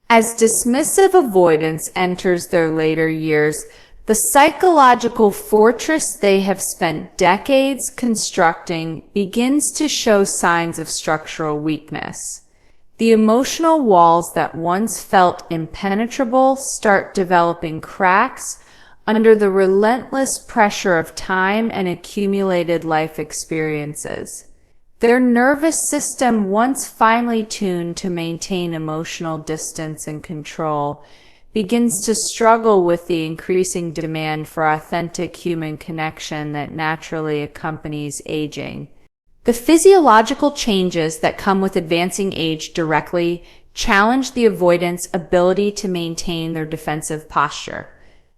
As dismissive avoidance enters their later years, the psychological fortress they have spent decades constructing begins to show signs of structural weakness. The emotional walls that once felt impenetrable start developing cracks under the relentless pressure of time and accumulated life experiences. Their nervous system, once finely tuned to maintain emotional distance and control, begins to struggle with the increasing demand for authentic human connection that naturally accompanies aging. The physiological changes that come with advancing age directly challenge the avoidant's ability to maintain their defensive posture.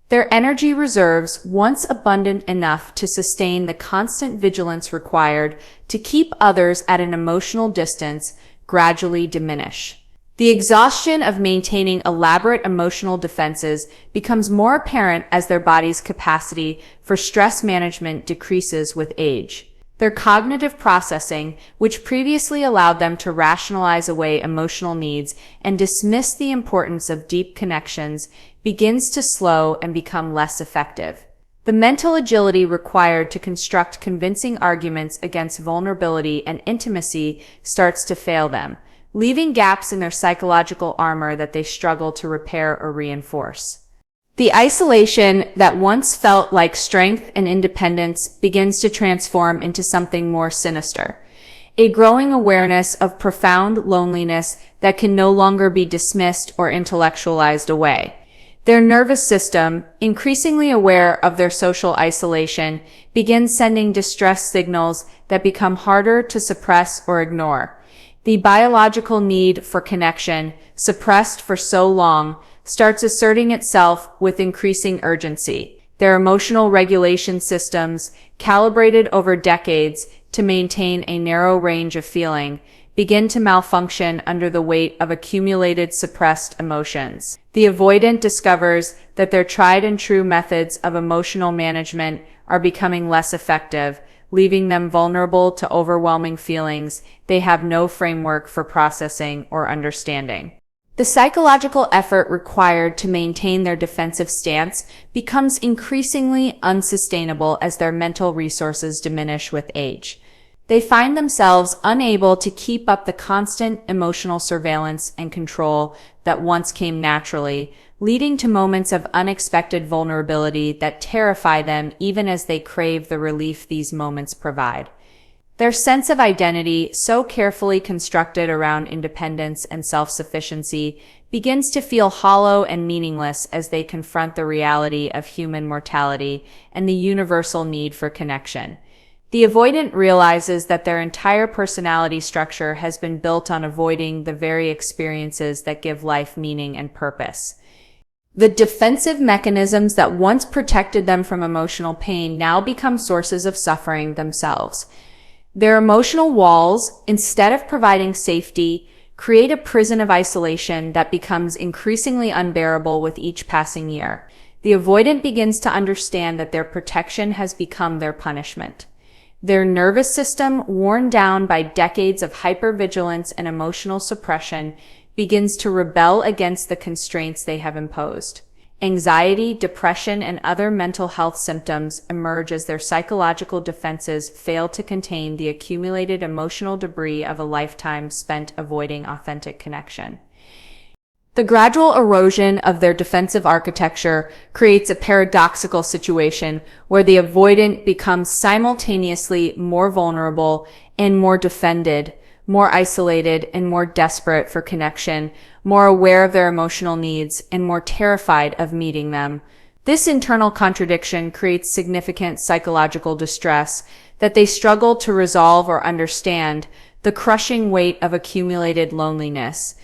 Their energy reserves, once abundant enough to sustain the constant vigilance required to keep others at an emotional distance, gradually diminish. The exhaustion of maintaining elaborate emotional defenses becomes more apparent as their body's capacity for stress management decreases with age. Their cognitive processing, which previously allowed them to rationalize away emotional needs and dismiss the importance of deep connections, begins to slow and become less effective. The mental agility required to construct convincing arguments against vulnerability and intimacy starts to fail them, leaving gaps in their psychological armor that they struggle to repair or reinforce. The isolation that once felt like strength and independence begins to transform into something more sinister. A growing awareness of profound loneliness that can no longer be dismissed or intellectualized away. Their nervous system, increasingly aware of their social isolation, begins sending distress signals that become harder to suppress or ignore. The biological need for connection, suppressed for so long, starts asserting itself with increasing urgency. Their emotional regulation systems, calibrated over decades to maintain a narrow range of feeling, begin to malfunction under the weight of accumulated suppressed emotions. The avoidant discovers that their tried and true methods of emotional management are becoming less effective, leaving them vulnerable to overwhelming feelings they have no framework for processing or understanding. The psychological effort required to maintain their defensive stance becomes increasingly unsustainable as their mental resources diminish with age. They find themselves unable to keep up the constant emotional surveillance and control that once came naturally, leading to moments of unexpected vulnerability that terrify them even as they crave the relief these moments provide. Their sense of identity, so carefully constructed around independence and self-sufficiency, begins to feel hollow and meaningless as they confront the reality of human mortality and the universal need for connection. The avoidant realizes that their entire personality structure has been built on avoiding the very experiences that give life meaning and purpose. The defensive mechanisms that once protected them from emotional pain now become sources of suffering themselves. Their emotional walls, instead of providing safety, create a prison of isolation that becomes increasingly unbearable with each passing year. The avoidant begins to understand that their protection has become their punishment. Their nervous system, worn down by decades of hypervigilance and emotional suppression, begins to rebel against the constraints they have imposed. Anxiety, depression, and other mental health symptoms emerge as their psychological defenses fail to contain the accumulated emotional debris of a lifetime spent avoiding authentic connection. The gradual erosion of their defensive architecture creates a paradoxical situation where the avoidant becomes simultaneously more vulnerable and more defended, more isolated and more desperate for connection, more aware of their emotional needs and more terrified of meeting them. This internal contradiction creates significant psychological distress that they struggle to resolve or understand, the crushing weight of accumulated loneliness.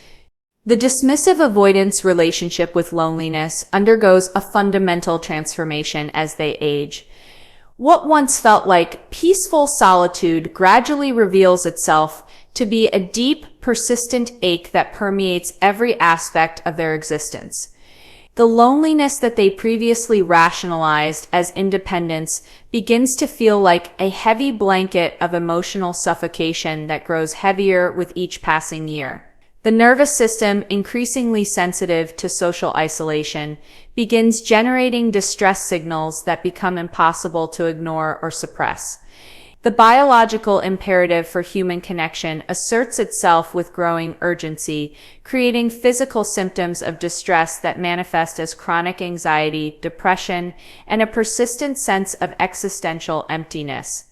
The dismissive avoidance relationship with loneliness undergoes a fundamental transformation as they age. What once felt like peaceful solitude gradually reveals itself to be a deep, persistent ache that permeates every aspect of their existence. The loneliness that they previously rationalized as independence begins to feel like a heavy blanket of emotional suffocation that grows heavier with each passing year. The nervous system, increasingly sensitive to social isolation, begins generating distress signals that become impossible to ignore or suppress. The biological imperative for human connection asserts itself with growing urgency, creating physical symptoms of distress that manifest as chronic anxiety, depression, and a persistent sense of existential emptiness.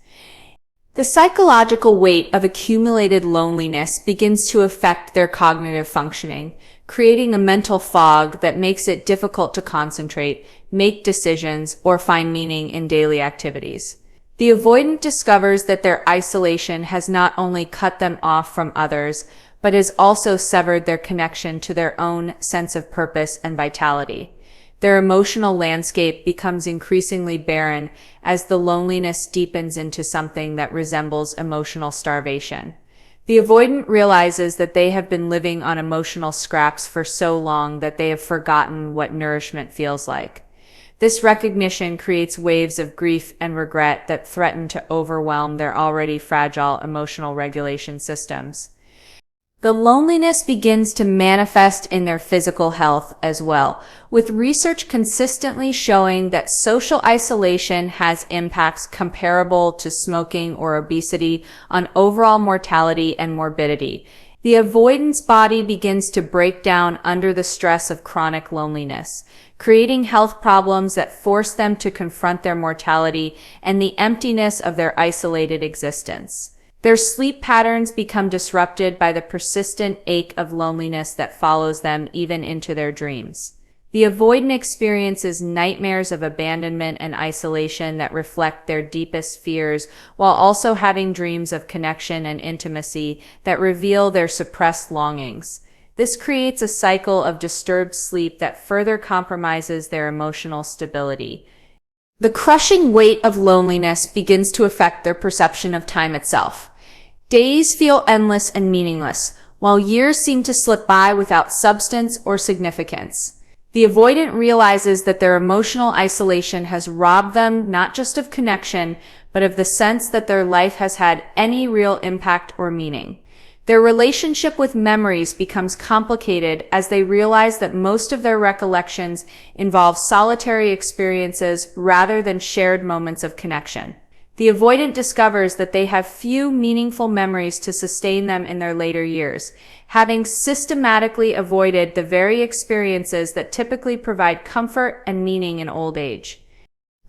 The psychological weight of accumulated loneliness begins to affect their cognitive functioning, creating a mental fog that makes it difficult to concentrate, make decisions, or find meaning in daily activities. The avoidant discovers that their isolation has not only cut them off from others, but has also severed their connection to their own sense of purpose and vitality. Their emotional landscape becomes increasingly barren as the loneliness deepens into something that resembles emotional starvation. The avoidant realizes that they have been living on emotional scraps for so long that they have forgotten what nourishment feels like. This recognition creates waves of grief and regret that threaten to overwhelm their already fragile emotional regulation systems. The loneliness begins to manifest in their physical health as well, with research consistently showing that social isolation has impacts comparable to smoking or obesity on overall mortality and morbidity. The avoidance body begins to break down under the stress of chronic loneliness, creating health problems that force them to confront their mortality and the emptiness of their isolated existence. Their sleep patterns become disrupted by the persistent ache of loneliness that follows them even into their dreams. The avoidant experiences nightmares of abandonment and isolation that reflect their deepest fears, while also having dreams of connection and intimacy that reveal their suppressed longings. This creates a cycle of disturbed sleep that further compromises their emotional stability. The crushing weight of loneliness begins to affect their perception of time itself. Days feel endless and meaningless, while years seem to slip by without substance or significance. The avoidant realizes that their emotional isolation has robbed them not just of connection, but of the sense that their life has had any real impact or meaning. Their relationship with memories becomes complicated as they realize that most of their recollections involve solitary experiences rather than shared moments of connection. The avoidant discovers that they have few meaningful memories to sustain them in their later years, having systematically avoided the very experiences that typically provide comfort and meaning in old age.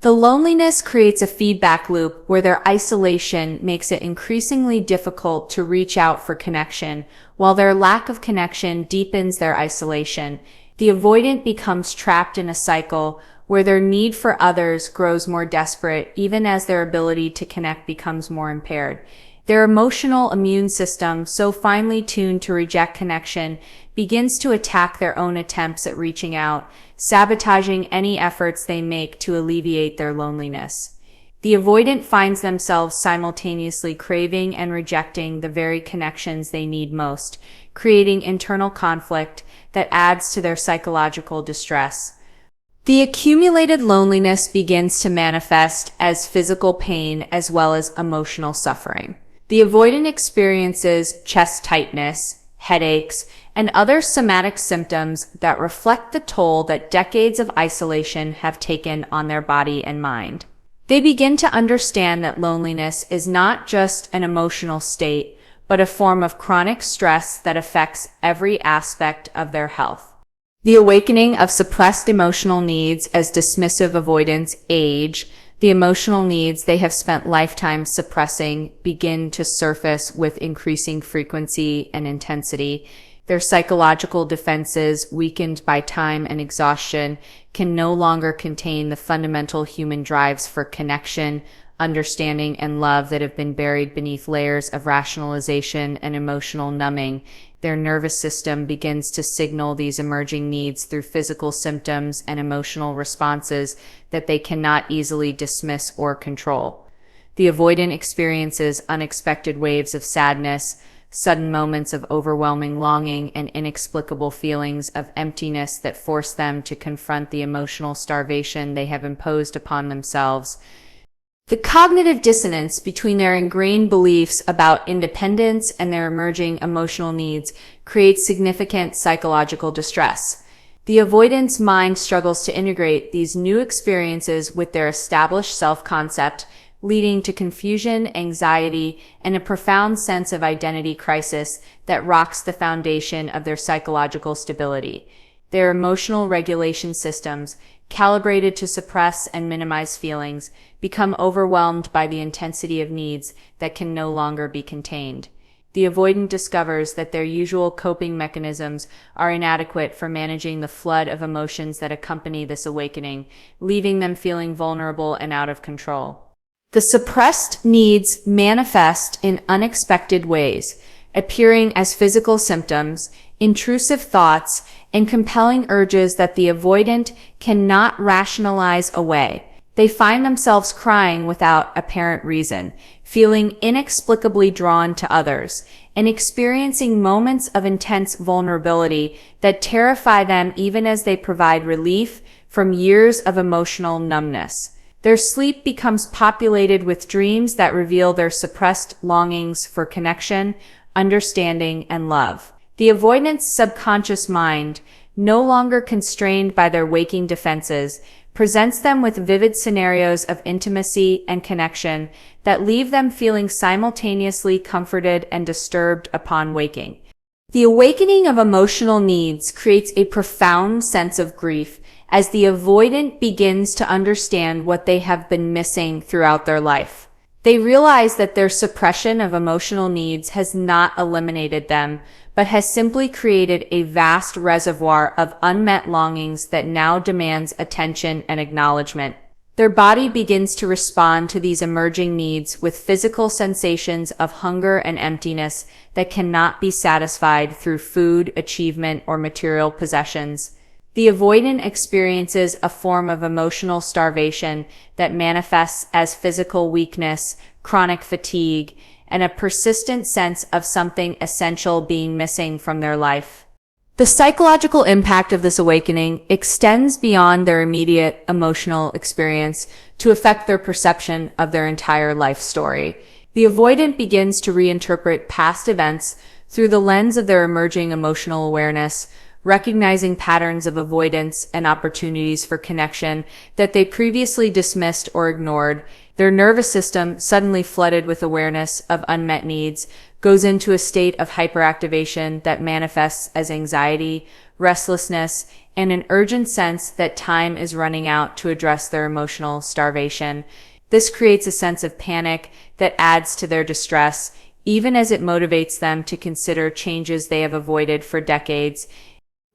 The loneliness creates a feedback loop where their isolation makes it increasingly difficult to reach out for connection, while their lack of connection deepens their isolation. The avoidant becomes trapped in a cycle where their need for others grows more desperate even as their ability to connect becomes more impaired. Their emotional immune system, so finely tuned to reject connection, begins to attack their own attempts at reaching out, sabotaging any efforts they make to alleviate their loneliness. The avoidant finds themselves simultaneously craving and rejecting the very connections they need most, creating internal conflict that adds to their psychological distress. The accumulated loneliness begins to manifest as physical pain as well as emotional suffering. The avoidant experiences chest tightness, headaches, and other somatic symptoms that reflect the toll that decades of isolation have taken on their body and mind. They begin to understand that loneliness is not just an emotional state, but a form of chronic stress that affects every aspect of their health. The awakening of suppressed emotional needs as dismissive avoidants age, the emotional needs they have spent lifetimes suppressing begin to surface with increasing frequency and intensity. Their psychological defenses, weakened by time and exhaustion, can no longer contain the fundamental human drives for connection, understanding, and love that have been buried beneath layers of rationalization and emotional numbing. Their nervous system begins to signal these emerging needs through physical symptoms and emotional responses that they cannot easily dismiss or control. The avoidant experiences unexpected waves of sadness, sudden moments of overwhelming longing, and inexplicable feelings of emptiness that force them to confront the emotional starvation they have imposed upon themselves. The cognitive dissonance between their ingrained beliefs about independence and their emerging emotional needs creates significant psychological distress. The avoidance mind struggles to integrate these new experiences with their established self-concept, leading to confusion, anxiety, and a profound sense of identity crisis that rocks the foundation of their psychological stability. Their emotional regulation systems, calibrated to suppress and minimize feelings, become overwhelmed by the intensity of needs that can no longer be contained. The avoidant discovers that their usual coping mechanisms are inadequate for managing the flood of emotions that accompany this awakening, leaving them feeling vulnerable and out of control. The suppressed needs manifest in unexpected ways, appearing as physical symptoms, intrusive thoughts, and compelling urges that the avoidant cannot rationalize away. They find themselves crying without apparent reason, feeling inexplicably drawn to others, and experiencing moments of intense vulnerability that terrify them even as they provide relief from years of emotional numbness. Their sleep becomes populated with dreams that reveal their suppressed longings for connection, understanding, and love. The avoidant's subconscious mind, no longer constrained by their waking defenses, presents them with vivid scenarios of intimacy and connection that leave them feeling simultaneously comforted and disturbed upon waking. The awakening of emotional needs creates a profound sense of grief as the avoidant begins to understand what they have been missing throughout their life. They realize that their suppression of emotional needs has not eliminated them, but has simply created a vast reservoir of unmet longings that now demands attention and acknowledgement. Their body begins to respond to these emerging needs with physical sensations of hunger and emptiness that cannot be satisfied through food, achievement, or material possessions. The avoidant experiences a form of emotional starvation that manifests as physical weakness, chronic fatigue, and a persistent sense of something essential being missing from their life. The psychological impact of this awakening extends beyond their immediate emotional experience to affect their perception of their entire life story. The avoidant begins to reinterpret past events through the lens of their emerging emotional awareness, recognizing patterns of avoidance and opportunities for connection that they previously dismissed or ignored. Their nervous system, suddenly flooded with awareness of unmet needs, goes into a state of hyperactivation that manifests as anxiety, restlessness, and an urgent sense that time is running out to address their emotional starvation. This creates a sense of panic that adds to their distress, even as it motivates them to consider changes they have avoided for decades.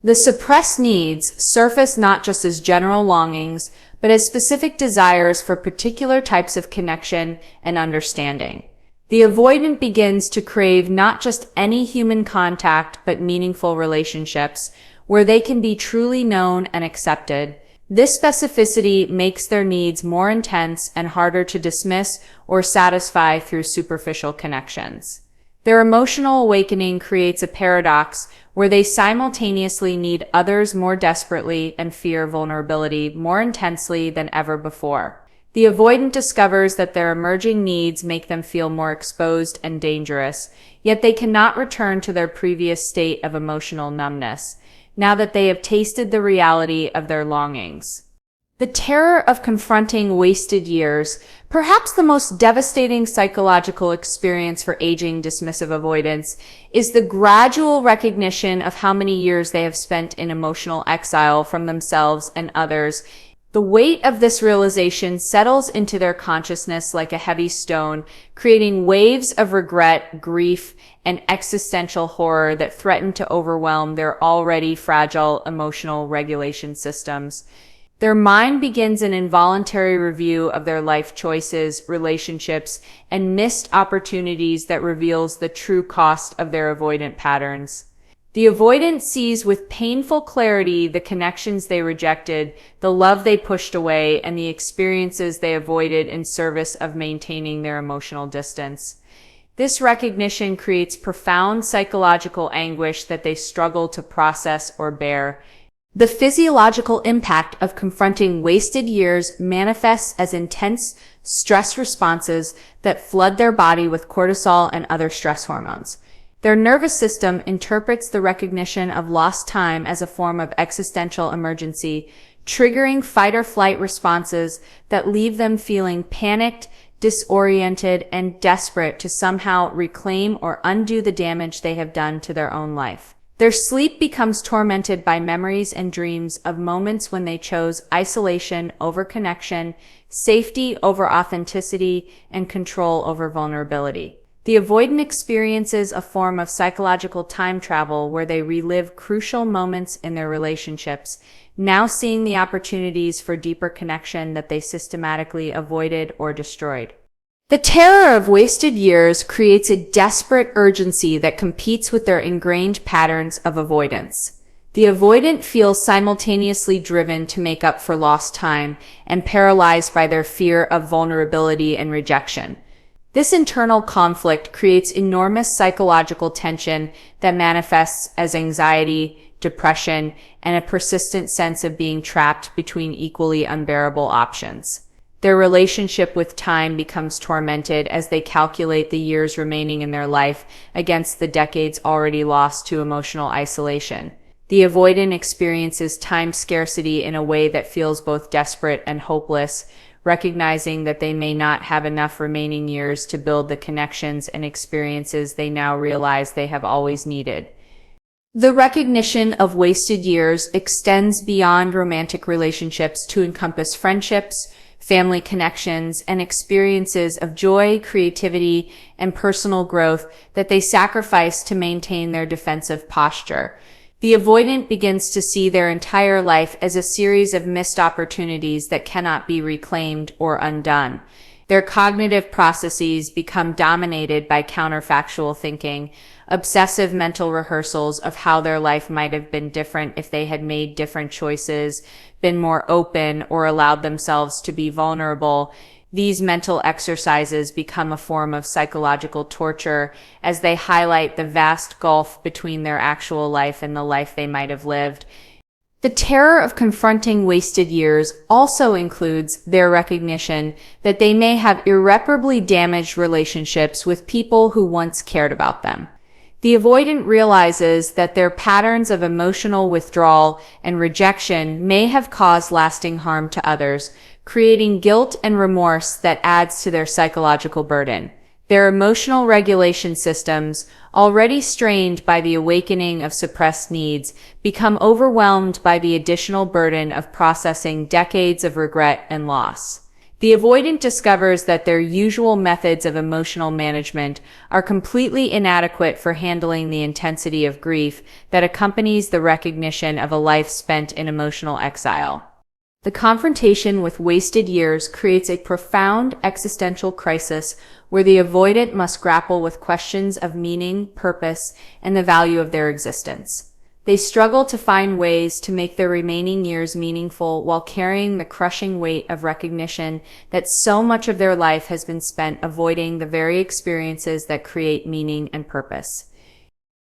The suppressed needs surface not just as general longings, but as specific desires for particular types of connection and understanding. The avoidant begins to crave not just any human contact, but meaningful relationships, where they can be truly known and accepted. This specificity makes their needs more intense and harder to dismiss or satisfy through superficial connections. Their emotional awakening creates a paradox where they simultaneously need others more desperately and fear vulnerability more intensely than ever before. The avoidant discovers that their emerging needs make them feel more exposed and dangerous, yet they cannot return to their previous state of emotional numbness, now that they have tasted the reality of their longings. The terror of confronting wasted years, perhaps the most devastating psychological experience for aging dismissive avoidants, is the gradual recognition of how many years they have spent in emotional exile from themselves and others. The weight of this realization settles into their consciousness like a heavy stone, creating waves of regret, grief, and existential horror that threaten to overwhelm their already fragile emotional regulation systems. Their mind begins an involuntary review of their life choices, relationships, and missed opportunities that reveals the true cost of their avoidant patterns. The avoidant sees with painful clarity the connections they rejected, the love they pushed away, and the experiences they avoided in service of maintaining their emotional distance. This recognition creates profound psychological anguish that they struggle to process or bear. The physiological impact of confronting wasted years manifests as intense stress responses that flood their body with cortisol and other stress hormones. Their nervous system interprets the recognition of lost time as a form of existential emergency, triggering fight or flight responses that leave them feeling panicked, disoriented, and desperate to somehow reclaim or undo the damage they have done to their own life. Their sleep becomes tormented by memories and dreams of moments when they chose isolation over connection, safety over authenticity, and control over vulnerability. The avoidant experiences a form of psychological time travel where they relive crucial moments in their relationships, now seeing the opportunities for deeper connection that they systematically avoided or destroyed. The terror of wasted years creates a desperate urgency that competes with their ingrained patterns of avoidance. The avoidant feels simultaneously driven to make up for lost time and paralyzed by their fear of vulnerability and rejection. This internal conflict creates enormous psychological tension that manifests as anxiety, depression, and a persistent sense of being trapped between equally unbearable options. Their relationship with time becomes tormented as they calculate the years remaining in their life against the decades already lost to emotional isolation. The avoidant experiences time scarcity in a way that feels both desperate and hopeless, recognizing that they may not have enough remaining years to build the connections and experiences they now realize they have always needed. The recognition of wasted years extends beyond romantic relationships to encompass friendships, family connections, and experiences of joy, creativity, and personal growth that they sacrifice to maintain their defensive posture. The avoidant begins to see their entire life as a series of missed opportunities that cannot be reclaimed or undone. Their cognitive processes become dominated by counterfactual thinking, obsessive mental rehearsals of how their life might have been different if they had made different choices, been more open, or allowed themselves to be vulnerable. These mental exercises become a form of psychological torture as they highlight the vast gulf between their actual life and the life they might have lived. The terror of confronting wasted years also includes their recognition that they may have irreparably damaged relationships with people who once cared about them. The avoidant realizes that their patterns of emotional withdrawal and rejection may have caused lasting harm to others, creating guilt and remorse that adds to their psychological burden. Their emotional regulation systems, already strained by the awakening of suppressed needs, become overwhelmed by the additional burden of processing decades of regret and loss. The avoidant discovers that their usual methods of emotional management are completely inadequate for handling the intensity of grief that accompanies the recognition of a life spent in emotional exile. The confrontation with wasted years creates a profound existential crisis where the avoidant must grapple with questions of meaning, purpose, and the value of their existence. They struggle to find ways to make their remaining years meaningful while carrying the crushing weight of recognition that so much of their life has been spent avoiding the very experiences that create meaning and purpose.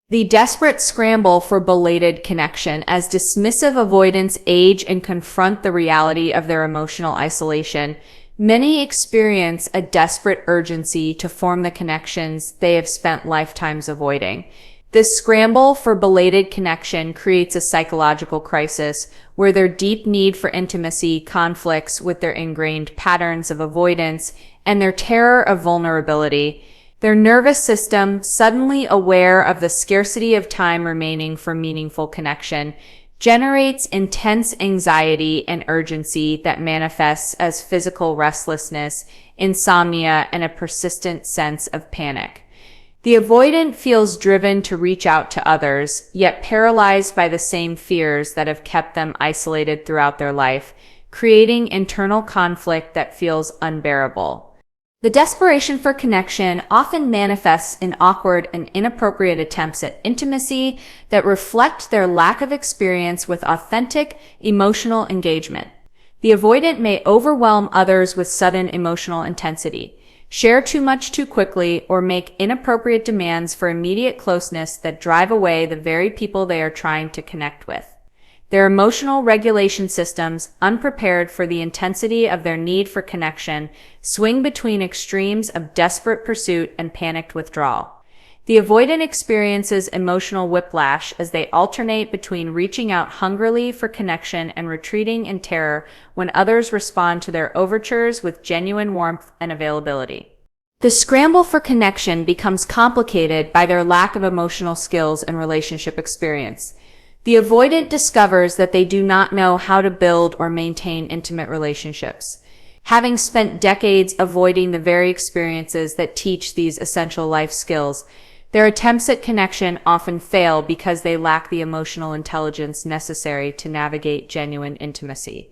The desperate scramble for belated connection as dismissive avoidants age and confront the reality of their emotional isolation. Many experience a desperate urgency to form the connections they have spent lifetimes avoiding. This scramble for belated connection creates a psychological crisis where their deep need for intimacy conflicts with their ingrained patterns of avoidance and their terror of vulnerability. Their nervous system, suddenly aware of the scarcity of time remaining for meaningful connection, generates intense anxiety and urgency that manifests as physical restlessness, insomnia, and a persistent sense of panic. The avoidant feels driven to reach out to others, yet paralyzed by the same fears that have kept them isolated throughout their life, creating internal conflict that feels unbearable. The desperation for connection often manifests in awkward and inappropriate attempts at intimacy that reflect their lack of experience with authentic, emotional engagement. The avoidant may overwhelm others with sudden emotional intensity, share too much too quickly, or make inappropriate demands for immediate closeness that drive away the very people they are trying to connect with. Their emotional regulation systems, unprepared for the intensity of their need for connection, swing between extremes of desperate pursuit and panicked withdrawal. The avoidant experiences emotional whiplash as they alternate between reaching out hungrily for connection and retreating in terror when others respond to their overtures with genuine warmth and availability. The scramble for connection becomes complicated by their lack of emotional skills and relationship experience. The avoidant discovers that they do not know how to build or maintain intimate relationships. Having spent decades avoiding the very experiences that teach these essential life skills, their attempts at connection often fail because they lack the emotional intelligence necessary to navigate genuine intimacy.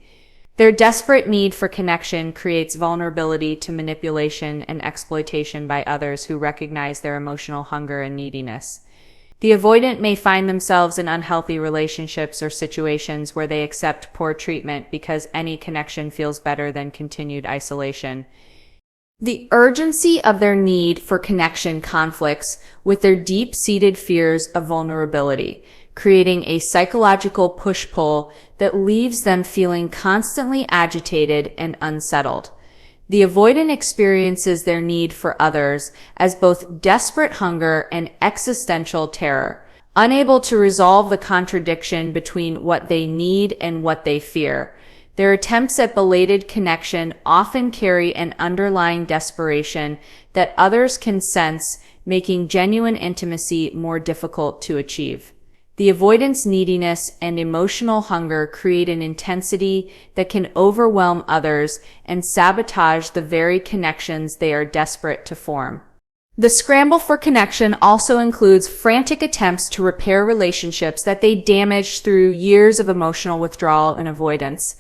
Their desperate need for connection creates vulnerability to manipulation and exploitation by others who recognize their emotional hunger and neediness. The avoidant may find themselves in unhealthy relationships or situations where they accept poor treatment because any connection feels better than continued isolation. The urgency of their need for connection conflicts with their deep-seated fears of vulnerability, creating a psychological push-pull that leaves them feeling constantly agitated and unsettled. The avoidant experiences their need for others as both desperate hunger and existential terror, unable to resolve the contradiction between what they need and what they fear. Their attempts at belated connection often carry an underlying desperation that others can sense, making genuine intimacy more difficult to achieve. The avoidant's neediness and emotional hunger create an intensity that can overwhelm others and sabotage the very connections they are desperate to form. The scramble for connection also includes frantic attempts to repair relationships that they damaged through years of emotional withdrawal and avoidance.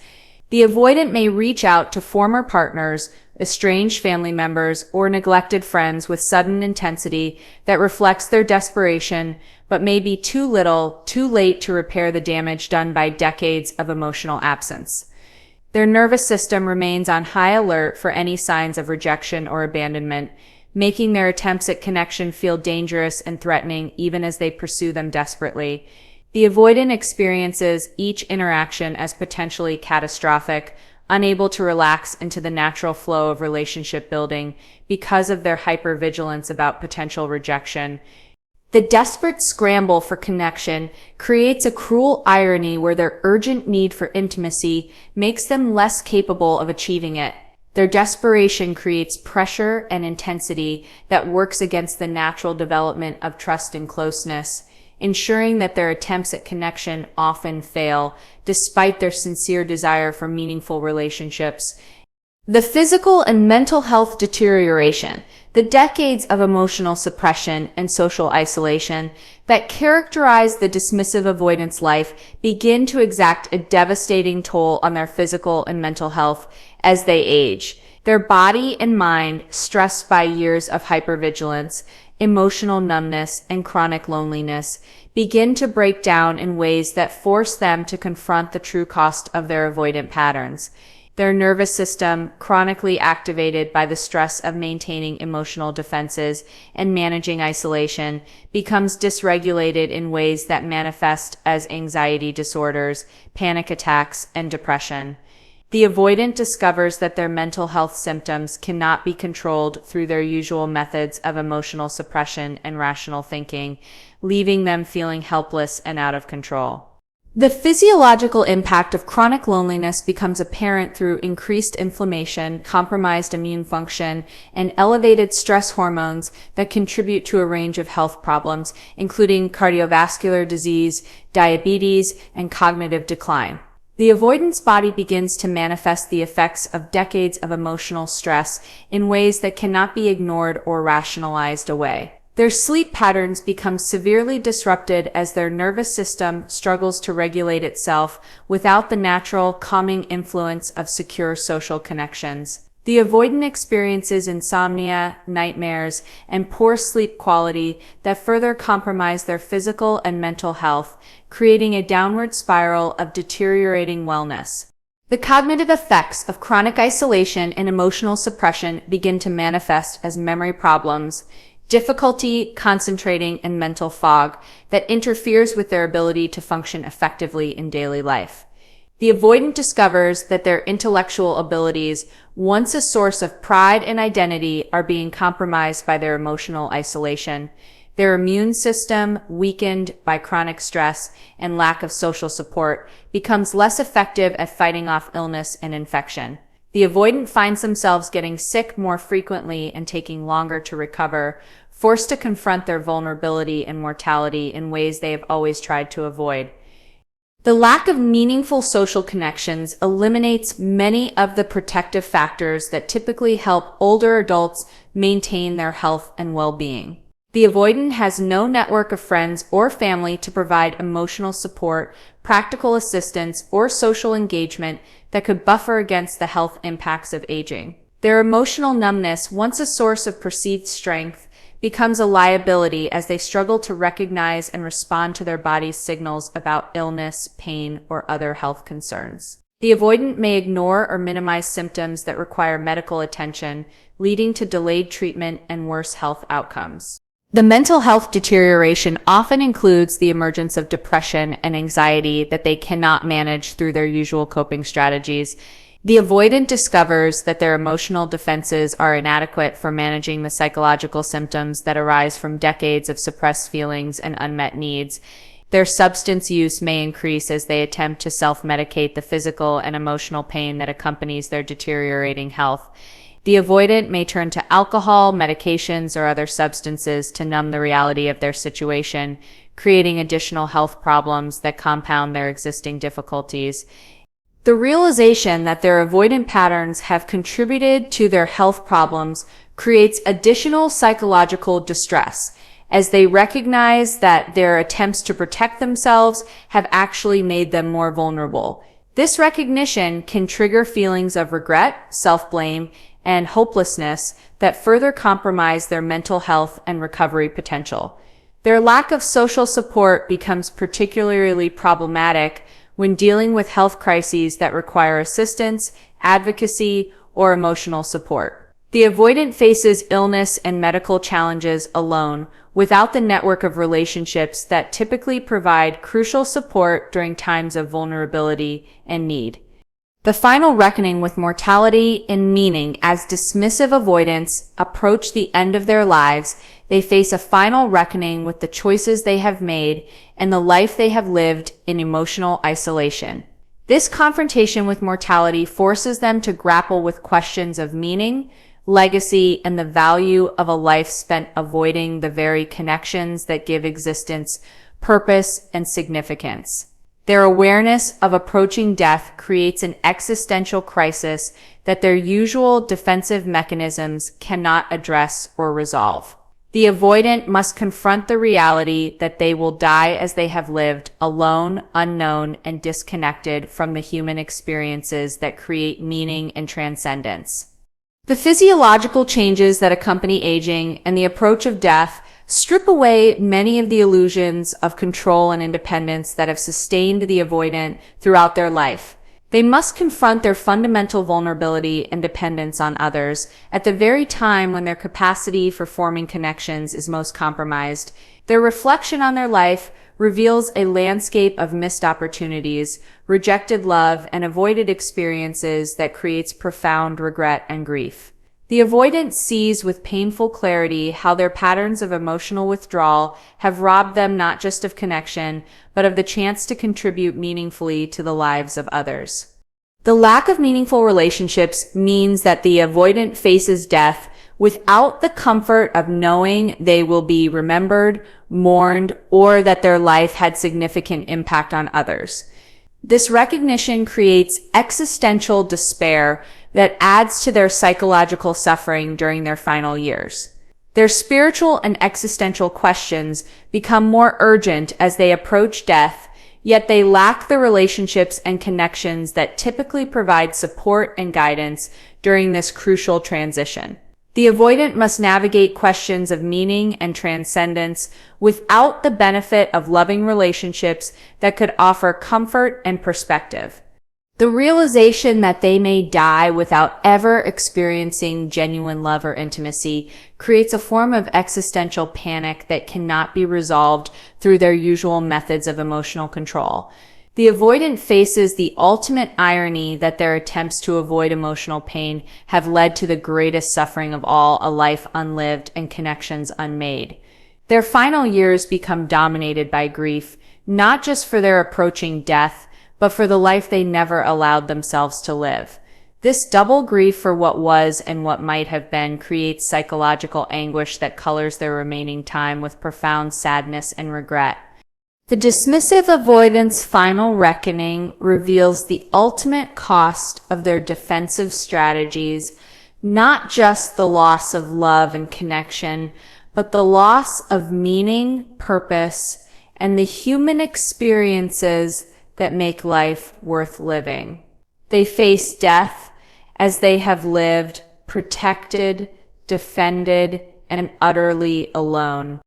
The avoidant may reach out to former partners, estranged family members, or neglected friends with sudden intensity that reflects their desperation, but may be too little, too late to repair the damage done by decades of emotional absence. Their nervous system remains on high alert for any signs of rejection or abandonment, making their attempts at connection feel dangerous and threatening even as they pursue them desperately. The avoidant experiences each interaction as potentially catastrophic, unable to relax into the natural flow of relationship building because of their hypervigilance about potential rejection. The desperate scramble for connection creates a cruel irony where their urgent need for intimacy makes them less capable of achieving it. Their desperation creates pressure and intensity that works against the natural development of trust and closeness, ensuring that their attempts at connection often fail, despite their sincere desire for meaningful relationships. The physical and mental health deterioration, the decades of emotional suppression and social isolation that characterize the dismissive avoidance life begin to exact a devastating toll on their physical and mental health as they age. Their body and mind, stressed by years of hypervigilance, emotional numbness, and chronic loneliness, begin to break down in ways that force them to confront the true cost of their avoidant patterns. Their nervous system, chronically activated by the stress of maintaining emotional defenses and managing isolation, becomes dysregulated in ways that manifest as anxiety disorders, panic attacks, and depression. The avoidant discovers that their mental health symptoms cannot be controlled through their usual methods of emotional suppression and rational thinking, leaving them feeling helpless and out of control. The physiological impact of chronic loneliness becomes apparent through increased inflammation, compromised immune function, and elevated stress hormones that contribute to a range of health problems, including cardiovascular disease, diabetes, and cognitive decline. The avoidance body begins to manifest the effects of decades of emotional stress in ways that cannot be ignored or rationalized away. Their sleep patterns become severely disrupted as their nervous system struggles to regulate itself without the natural, calming influence of secure social connections. The avoidant experiences insomnia, nightmares, and poor sleep quality that further compromise their physical and mental health, creating a downward spiral of deteriorating wellness. The cognitive effects of chronic isolation and emotional suppression begin to manifest as memory problems, difficulty concentrating, and mental fog that interferes with their ability to function effectively in daily life. The avoidant discovers that their intellectual abilities, once a source of pride and identity, are being compromised by their emotional isolation. Their immune system, weakened by chronic stress and lack of social support, becomes less effective at fighting off illness and infection. The avoidant finds themselves getting sick more frequently and taking longer to recover, forced to confront their vulnerability and mortality in ways they have always tried to avoid. The lack of meaningful social connections eliminates many of the protective factors that typically help older adults maintain their health and well-being. The avoidant has no network of friends or family to provide emotional support, practical assistance, or social engagement that could buffer against the health impacts of aging. Their emotional numbness, once a source of perceived strength, becomes a liability as they struggle to recognize and respond to their body's signals about illness, pain, or other health concerns. The avoidant may ignore or minimize symptoms that require medical attention, leading to delayed treatment and worse health outcomes. The mental health deterioration often includes the emergence of depression and anxiety that they cannot manage through their usual coping strategies. The avoidant discovers that their emotional defenses are inadequate for managing the psychological symptoms that arise from decades of suppressed feelings and unmet needs. Their substance use may increase as they attempt to self-medicate the physical and emotional pain that accompanies their deteriorating health. The avoidant may turn to alcohol, medications, or other substances to numb the reality of their situation, creating additional health problems that compound their existing difficulties. The realization that their avoidant patterns have contributed to their health problems creates additional psychological distress, as they recognize that their attempts to protect themselves have actually made them more vulnerable. This recognition can trigger feelings of regret, self-blame, and hopelessness that further compromise their mental health and recovery potential. Their lack of social support becomes particularly problematic when dealing with health crises that require assistance, advocacy, or emotional support. The avoidant faces illness and medical challenges alone, without the network of relationships that typically provide crucial support during times of vulnerability and need. The final reckoning with mortality and meaning. As dismissive avoidants approach the end of their lives, they face a final reckoning with the choices they have made and the life they have lived in emotional isolation. This confrontation with mortality forces them to grapple with questions of meaning, legacy, and the value of a life spent avoiding the very connections that give existence purpose and significance. Their awareness of approaching death creates an existential crisis that their usual defensive mechanisms cannot address or resolve. The avoidant must confront the reality that they will die as they have lived, alone, unknown, and disconnected from the human experiences that create meaning and transcendence. The physiological changes that accompany aging and the approach of death strip away many of the illusions of control and independence that have sustained the avoidant throughout their life. They must confront their fundamental vulnerability and dependence on others at the very time when their capacity for forming connections is most compromised. Their reflection on their life reveals a landscape of missed opportunities, rejected love, and avoided experiences that creates profound regret and grief. The avoidant sees with painful clarity how their patterns of emotional withdrawal have robbed them not just of connection, but of the chance to contribute meaningfully to the lives of others. The lack of meaningful relationships means that the avoidant faces death without the comfort of knowing they will be remembered, mourned, or that their life had significant impact on others. This recognition creates existential despair that adds to their psychological suffering during their final years. Their spiritual and existential questions become more urgent as they approach death, yet they lack the relationships and connections that typically provide support and guidance during this crucial transition. The avoidant must navigate questions of meaning and transcendence without the benefit of loving relationships that could offer comfort and perspective. The realization that they may die without ever experiencing genuine love or intimacy creates a form of existential panic that cannot be resolved through their usual methods of emotional control. The avoidant faces the ultimate irony that their attempts to avoid emotional pain have led to the greatest suffering of all, a life unlived and connections unmade. Their final years become dominated by grief, not just for their approaching death, but for the life they never allowed themselves to live. This double grief for what was and what might have been creates psychological anguish that colors their remaining time with profound sadness and regret. The dismissive avoidance final reckoning reveals the ultimate cost of their defensive strategies, not just the loss of love and connection, but the loss of meaning, purpose, and the human experiences that make life worth living. They face death as they have lived, protected, defended, and utterly alone.